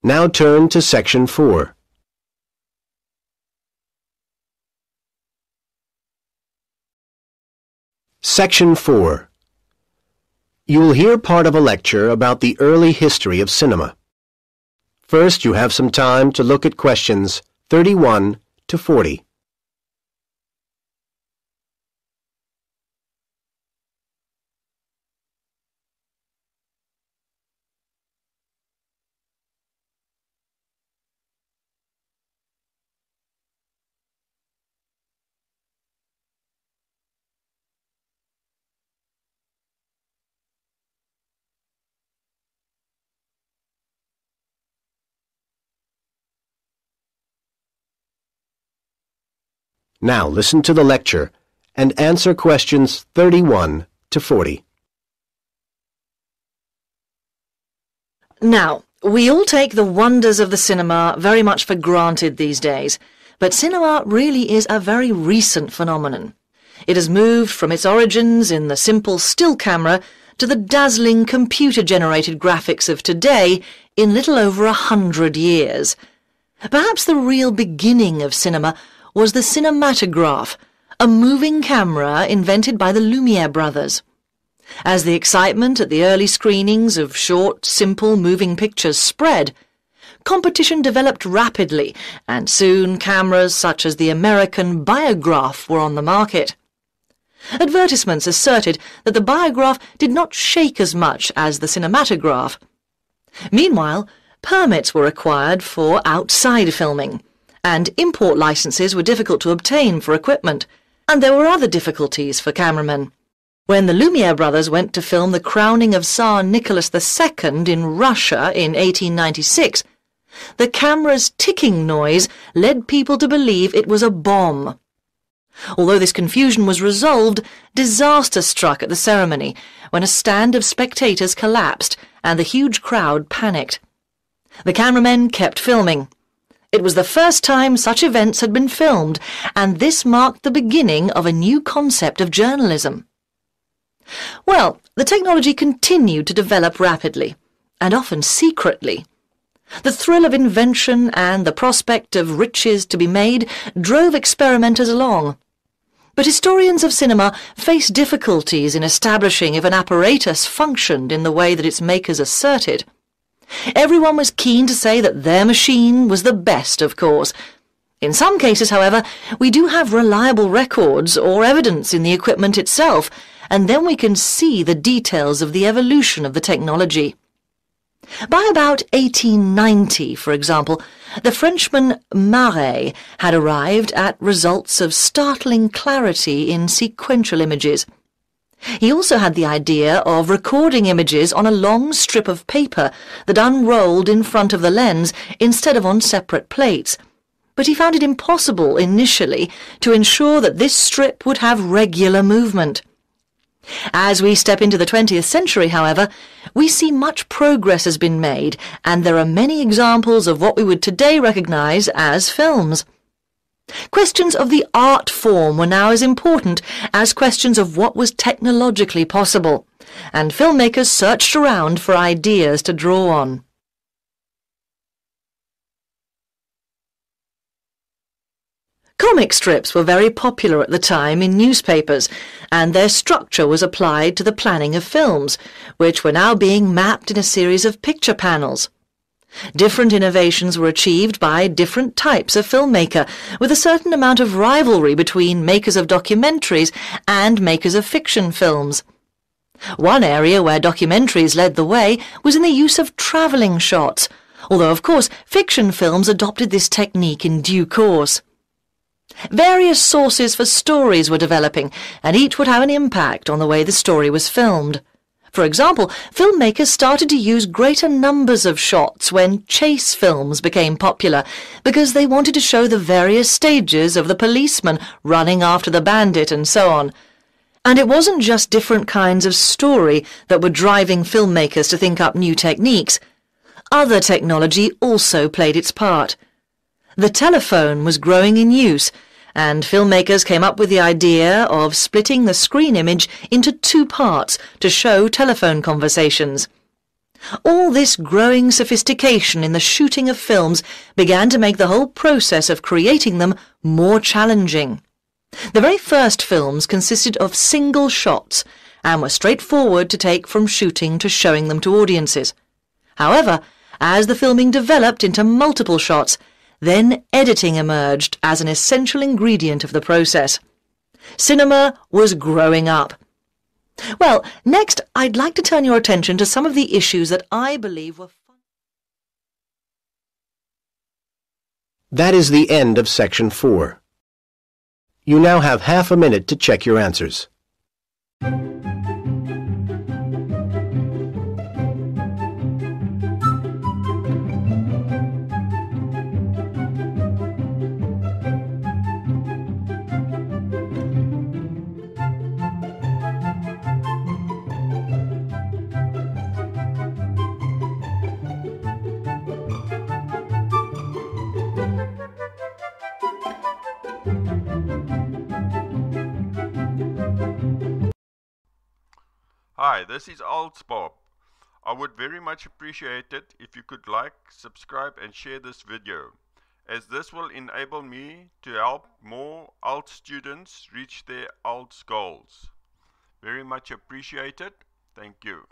Now turn to Section 4. Section 4. You will hear part of a lecture about the early history of cinema. First, you have some time to look at questions 31 to 40. Now listen to the lecture and answer questions 31 to 40. Now, we all take the wonders of the cinema very much for granted these days, but cinema really is a very recent phenomenon. It has moved from its origins in the simple still camera to the dazzling computer-generated graphics of today in little over 100 years. Perhaps the real beginning of cinema was the cinematograph, a moving camera invented by the Lumiere brothers. As the excitement at the early screenings of short, simple moving pictures spread, competition developed rapidly, and soon cameras such as the American Biograph were on the market. Advertisements asserted that the Biograph did not shake as much as the cinematograph. Meanwhile, permits were required for outside filming, and import licenses were difficult to obtain for equipment, and there were other difficulties for cameramen. When the Lumiere brothers went to film the crowning of Tsar Nicholas II in Russia in 1896, the camera's ticking noise led people to believe it was a bomb. Although this confusion was resolved, disaster struck at the ceremony when a stand of spectators collapsed and the huge crowd panicked. The cameramen kept filming. It was the first time such events had been filmed, and this marked the beginning of a new concept of journalism. Well, the technology continued to develop rapidly, and often secretly. The thrill of invention and the prospect of riches to be made drove experimenters along. But historians of cinema face difficulties in establishing if an apparatus functioned in the way that its makers asserted. Everyone was keen to say that their machine was the best, of course. In some cases, however, we do have reliable records or evidence in the equipment itself, and then we can see the details of the evolution of the technology. By about 1890, for example, the Frenchman Marais had arrived at results of startling clarity in sequential images. He also had the idea of recording images on a long strip of paper that unrolled in front of the lens instead of on separate plates, but he found it impossible initially to ensure that this strip would have regular movement. As we step into the 20th century, however, we see much progress has been made, and there are many examples of what we would today recognize as films. Questions of the art form were now as important as questions of what was technologically possible, and filmmakers searched around for ideas to draw on. Comic strips were very popular at the time in newspapers, and their structure was applied to the planning of films, which were now being mapped in a series of picture panels. Different innovations were achieved by different types of filmmaker, with a certain amount of rivalry between makers of documentaries and makers of fiction films. One area where documentaries led the way was in the use of travelling shots, although of course fiction films adopted this technique in due course. Various sources for stories were developing, and each would have an impact on the way the story was filmed. For example, filmmakers started to use greater numbers of shots when chase films became popular, because they wanted to show the various stages of the policeman running after the bandit and so on. And it wasn't just different kinds of story that were driving filmmakers to think up new techniques. Other technology also played its part. The telephone was growing in use, and filmmakers came up with the idea of splitting the screen image into two parts to show telephone conversations. All this growing sophistication in the shooting of films began to make the whole process of creating them more challenging. The very first films consisted of single shots and were straightforward to take from shooting to showing them to audiences. However, as the filming developed into multiple shots, then editing emerged as an essential ingredient of the process. Cinema was growing up. Well, next I'd like to turn your attention to some of the issues that I believe were That is the end of Section 4. You now have half a minute to check your answers. Hi, this is IELTS Bob. I would very much appreciate it if you could like, subscribe and share this video, as this will enable me to help more IELTS students reach their IELTS goals. Very much appreciated. Thank you.